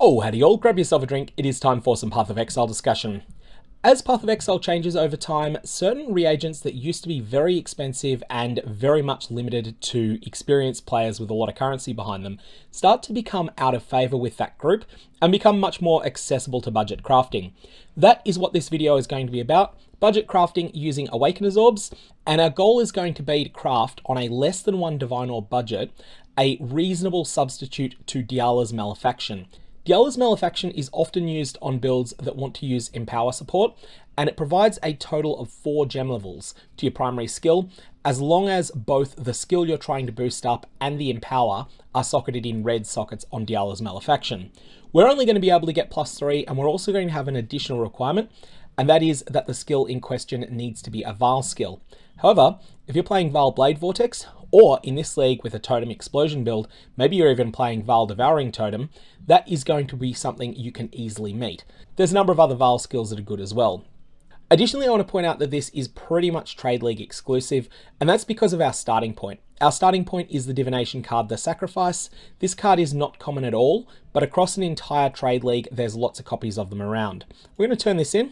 Oh, howdy all, grab yourself a drink, it is time for some Path of Exile discussion. As Path of Exile changes over time, certain reagents that used to be very expensive and very much limited to experienced players with a lot of currency behind them start to become out of favour with that group and become much more accessible to budget crafting. That is what this video is going to be about, budget crafting using Awakener's Orbs, and our goal is going to be to craft on a less than 1 Divine Orb budget a reasonable substitute to Dialla's Malefaction. Dialla's Malefaction is often used on builds that want to use Empower support, and it provides a total of 4 gem levels to your primary skill, as long as both the skill you're trying to boost up and the Empower are socketed in red sockets on Dialla's Malefaction. We're only going to be able to get +3, and we're also going to have an additional requirement, and that is that the skill in question needs to be a Vaal skill. However, if you're playing Vaal Blade Vortex, or in this league with a Totem Explosion build, maybe you're even playing Vaal Devouring Totem, that is going to be something you can easily meet. There's a number of other Vaal skills that are good as well. Additionally, I want to point out that this is pretty much Trade League exclusive, and that's because of our starting point. Our starting point is the Divination card, the Sacrifice. This card is not common at all, but across an entire Trade League, there's lots of copies of them around. We're going to turn this in.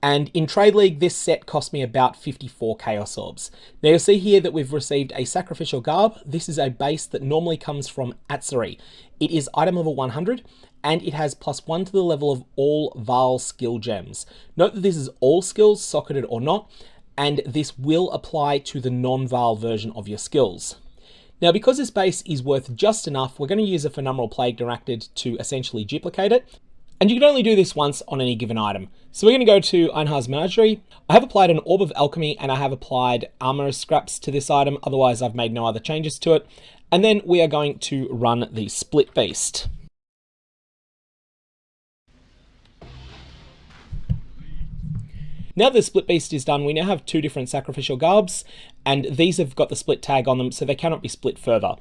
And in Trade League, this set cost me about 54 Chaos Orbs. Now you'll see here that we've received a Sacrificial Garb. This is a base that normally comes from Atzari. It is item level 100, and it has +1 to the level of all Vaal skill gems. Note that this is all skills, socketed or not, and this will apply to the non-Vaal version of your skills. Now, because this base is worth just enough, we're going to use a Phenomenal Plague Directed to essentially duplicate it. And you can only do this once on any given item. So we're going to go to Einhar's Menagerie. I have applied an Orb of Alchemy and I have applied Armor Scraps to this item. Otherwise, I've made no other changes to it. And then we are going to run the Split Beast. Now the Split Beast is done, we now have 2 different Sacrificial Garbs, and these have got the split tag on them, so they cannot be split further.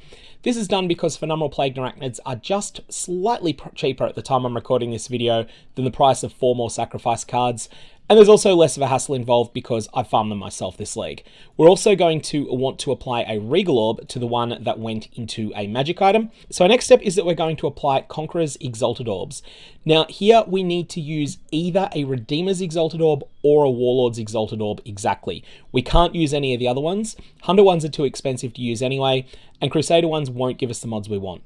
This is done because Phenomenal Plague Arachnids are just slightly cheaper at the time I'm recording this video than the price of 4 more Sacrifice cards, and there's also less of a hassle involved because I farmed them myself this league. We're also going to want to apply a Regal Orb to the one that went into a magic item. So our next step is that we're going to apply Conqueror's Exalted Orbs. Now here we need to use either a Redeemer's Exalted Orb or a Warlord's Exalted Orb exactly. We can't use any of the other ones. Hunter ones are too expensive to use anyway, and Crusader ones won't give us the mods we want.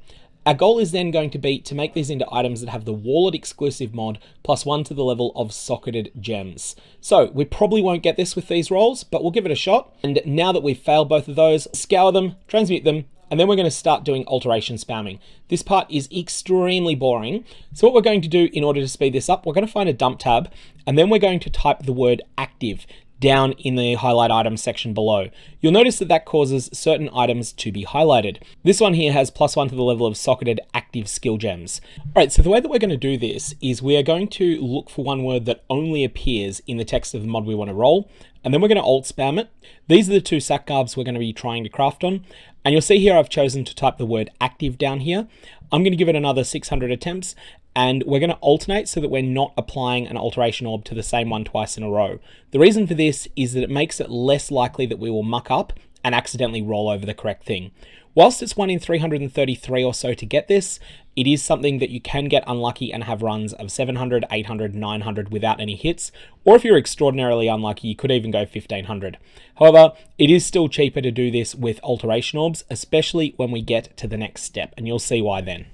Our goal is then going to be to make these into items that have the Warlord exclusive mod +1 to the level of socketed gems. So we probably won't get this with these rolls, but we'll give it a shot. And now that we've failed both of those, scour them, transmute them, and then we're going to start doing alteration spamming. This part is extremely boring. So what we're going to do in order to speed this up, we're going to find a dump tab, and then we're going to type the word active down in the highlight items section below. You'll notice that that causes certain items to be highlighted. This one here has +1 to the level of socketed active skill gems. All right, so the way that we're going to do this is we are going to look for one word that only appears in the text of the mod we want to roll, and then we're going to alt spam it. These are the 2 sack garbs we're going to be trying to craft on, and you'll see here I've chosen to type the word active down here. I'm going to give it another 600 attempts, and we're going to alternate so that we're not applying an alteration orb to the same one twice in a row. The reason for this is that it makes it less likely that we will muck up and accidentally roll over the correct thing. Whilst it's 1 in 333 or so to get this, it is something that you can get unlucky and have runs of 700, 800, 900 without any hits, or if you're extraordinarily unlucky, you could even go 1500. However, it is still cheaper to do this with alteration orbs, especially when we get to the next step, and you'll see why then.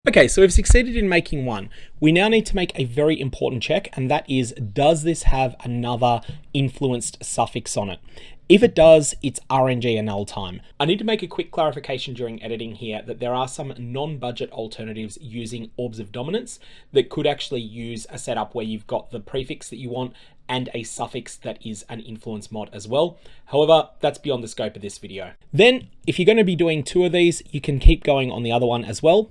Okay, so we've succeeded in making one. We now need to make a very important check, and that is, does this have another influenced suffix on it? If it does, it's RNG and null time. I need to make a quick clarification during editing here that there are some non-budget alternatives using Orbs of Dominance that could actually use a setup where you've got the prefix that you want and a suffix that is an influence mod as well. However, that's beyond the scope of this video. Then, if you're going to be doing 2 of these, you can keep going on the other one as well.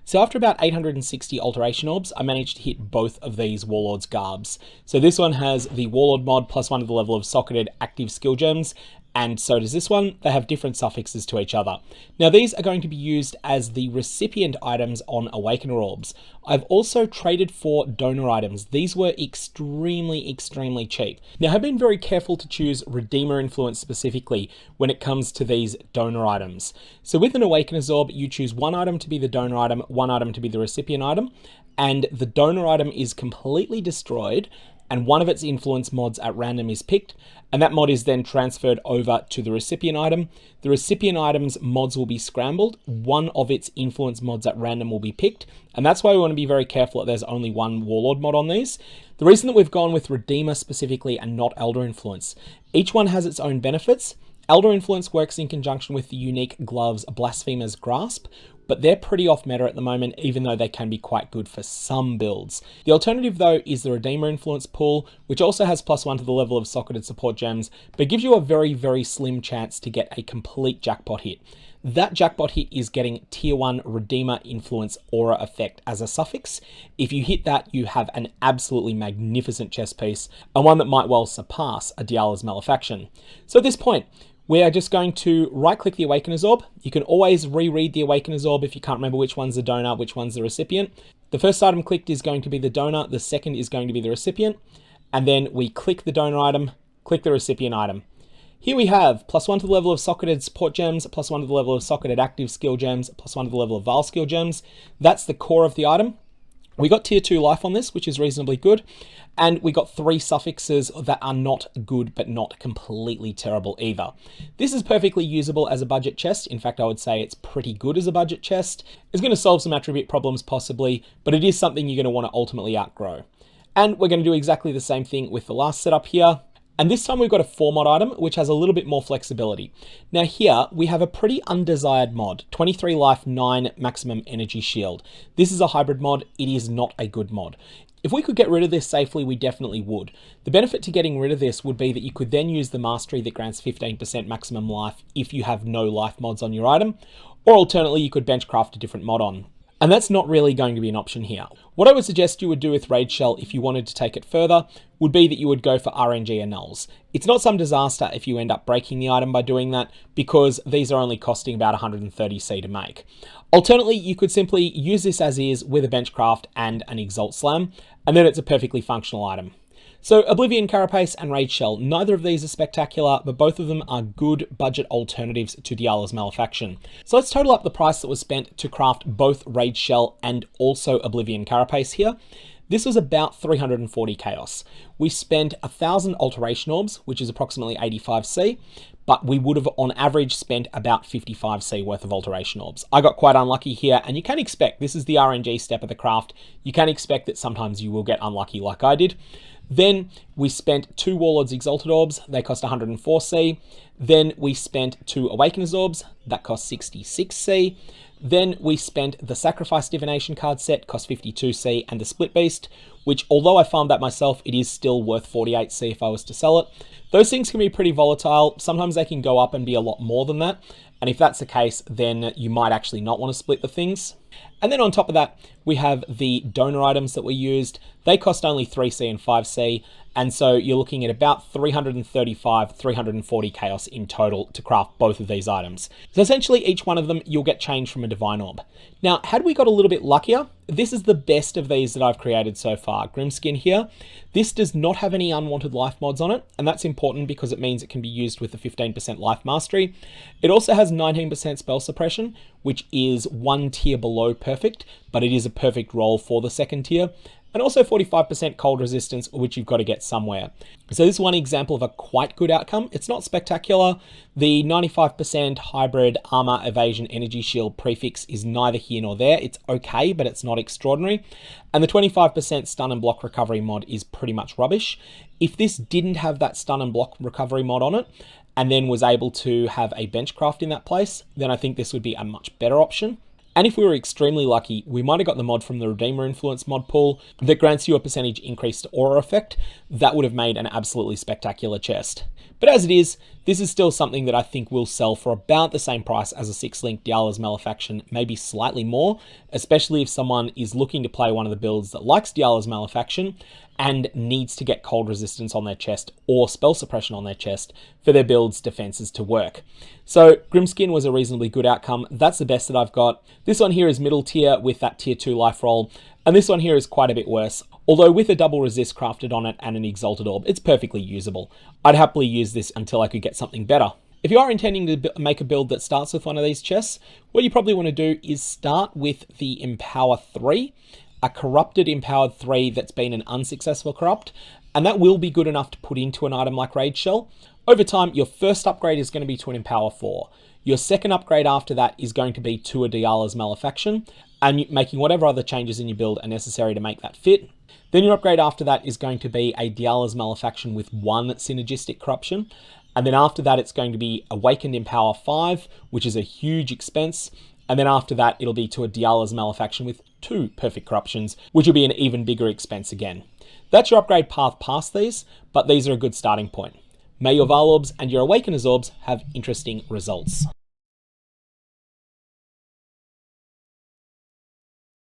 So after about 860 alteration orbs, I managed to hit both of these Warlord's Garbs. So this one has the Warlord mod +1 to the level of socketed active skill gems, and so does this one. They have different suffixes to each other. Now these are going to be used as the recipient items on Awakener Orbs. I've also traded for donor items. These were extremely cheap. Now I've been very careful to choose Redeemer influence specifically when it comes to these donor items. So with an Awakener's Orb, you choose one item to be the donor item, one item to be the recipient item, and the donor item is completely destroyed, and one of its influence mods at random is picked, and that mod is then transferred over to the recipient item. The recipient item's mods will be scrambled, one of its influence mods at random will be picked, and that's why we want to be very careful that there's only one Warlord mod on these. The reason that we've gone with Redeemer specifically and not Elder Influence, each one has its own benefits. Elder Influence works in conjunction with the unique gloves Blasphemer's Grasp, but they're pretty off meta at the moment, even though they can be quite good for some builds. The alternative though is the Redeemer Influence pool, which also has +1 to the level of socketed support gems, but gives you a very slim chance to get a complete jackpot hit. That jackpot hit is getting tier 1 Redeemer Influence Aura effect as a suffix. If you hit that, you have an absolutely magnificent chess piece, and one that might well surpass a Dialla's Malefaction. So at this point, we are just going to right-click the Awakener's Orb. You can always reread the Awakener's Orb if you can't remember which one's the donor, which one's the recipient. The first item clicked is going to be the donor, the second is going to be the recipient, and then we click the donor item, click the recipient item. Here we have +1 to the level of socketed support gems, +1 to the level of socketed active skill gems, +1 to the level of Vaal skill gems. That's the core of the item. We got tier 2 life on this, which is reasonably good. And we got 3 suffixes that are not good, but not completely terrible either. This is perfectly usable as a budget chest. In fact, I would say it's pretty good as a budget chest. It's going to solve some attribute problems possibly, but it is something you're going to want to ultimately outgrow. And we're going to do exactly the same thing with the last setup here. And this time we've got a 4 mod item, which has a little bit more flexibility. Now here, we have a pretty undesired mod, 23 life, 9 maximum energy shield. This is a hybrid mod, it is not a good mod. If we could get rid of this safely, we definitely would. The benefit to getting rid of this would be that you could then use the mastery that grants 15% maximum life if you have no life mods on your item, or alternately you could benchcraft a different mod on. And that's not really going to be an option here. What I would suggest you would do with Raid Shell if you wanted to take it further would be that you would go for RNG and nulls. It's not some disaster if you end up breaking the item by doing that, because these are only costing about 130C to make. Alternately, you could simply use this as is with a benchcraft and an Exalt Slam, and then it's a perfectly functional item. So Oblivion Carapace and Raid Shell, neither of these are spectacular, but both of them are good budget alternatives to Dialla's Malefaction. So let's total up the price that was spent to craft both Raid Shell and also Oblivion Carapace here. This was about 340 chaos. We spent 1,000 alteration orbs, which is approximately 85C, but we would have on average spent about 55C worth of alteration orbs. I got quite unlucky here, and you can expect, this is the RNG step of the craft, you can expect that sometimes you will get unlucky like I did. Then we spent 2 Warlords Exalted Orbs, they cost 104C. Then we spent 2 Awakener's Orbs, that cost 66C. Then we spent the Sacrifice Divination card set, cost 52C, and the Split Beast, which although I farmed that myself, it is still worth 48C if I was to sell it. Those things can be pretty volatile. Sometimes they can go up and be a lot more than that. And if that's the case, then you might actually not want to split the things. And then on top of that, we have the donor items that we used. They cost only 3C and 5C, and so you're looking at about 335, 340 chaos in total to craft both of these items. So essentially each one of them, you'll get change from a Divine Orb. Now, had we got a little bit luckier, this is the best of these that I've created so far. Grimskin here. This does not have any unwanted life mods on it, and that's important because it means it can be used with the 15% life mastery. It also has 19% spell suppression, which is 1 tier below perfect, but it is a perfect roll for the second tier. And also 45% cold resistance, which you've got to get somewhere. So this is one example of a quite good outcome. It's not spectacular. The 95% hybrid armor evasion energy shield prefix is neither here nor there. It's okay, but it's not extraordinary. And the 25% stun and block recovery mod is pretty much rubbish. If this didn't have that stun and block recovery mod on it, and then was able to have a benchcraft in that place, then I think this would be a much better option. And if we were extremely lucky, we might have got the mod from the Redeemer Influence mod pool that grants you a percentage increase to aura effect. That would have made an absolutely spectacular chest. But as it is, this is still something that I think will sell for about the same price as a 6-link Dialla's Malefaction, maybe slightly more, especially if someone is looking to play one of the builds that likes Dialla's Malefaction and needs to get cold resistance on their chest or spell suppression on their chest for their build's defenses to work. So Grimskin was a reasonably good outcome. That's the best that I've got. This one here is middle tier with that tier 2 life roll, and this one here is quite a bit worse. Although with a double resist crafted on it and an exalted orb, it's perfectly usable. I'd happily use this until I could get something better. If you are intending to make a build that starts with one of these chests, what you probably want to do is start with the Empower 3, a corrupted Empowered 3 that's been an unsuccessful corrupt, and that will be good enough to put into an item like Rage Shell. Over time, your first upgrade is going to be to an Empower 4. Your second upgrade after that is going to be to a Dialla's Malefaction, and making whatever other changes in your build are necessary to make that fit. Then your upgrade after that is going to be a Dialla's Malefaction with 1 synergistic corruption. And then after that, it's going to be Awakened Empower 5, which is a huge expense. And then after that, it'll be to a Dialla's Malefaction with 2 perfect corruptions, which will be an even bigger expense again. That's your upgrade path past these, but these are a good starting point. May your Vaal Orbs and your Awakener's Orbs have interesting results.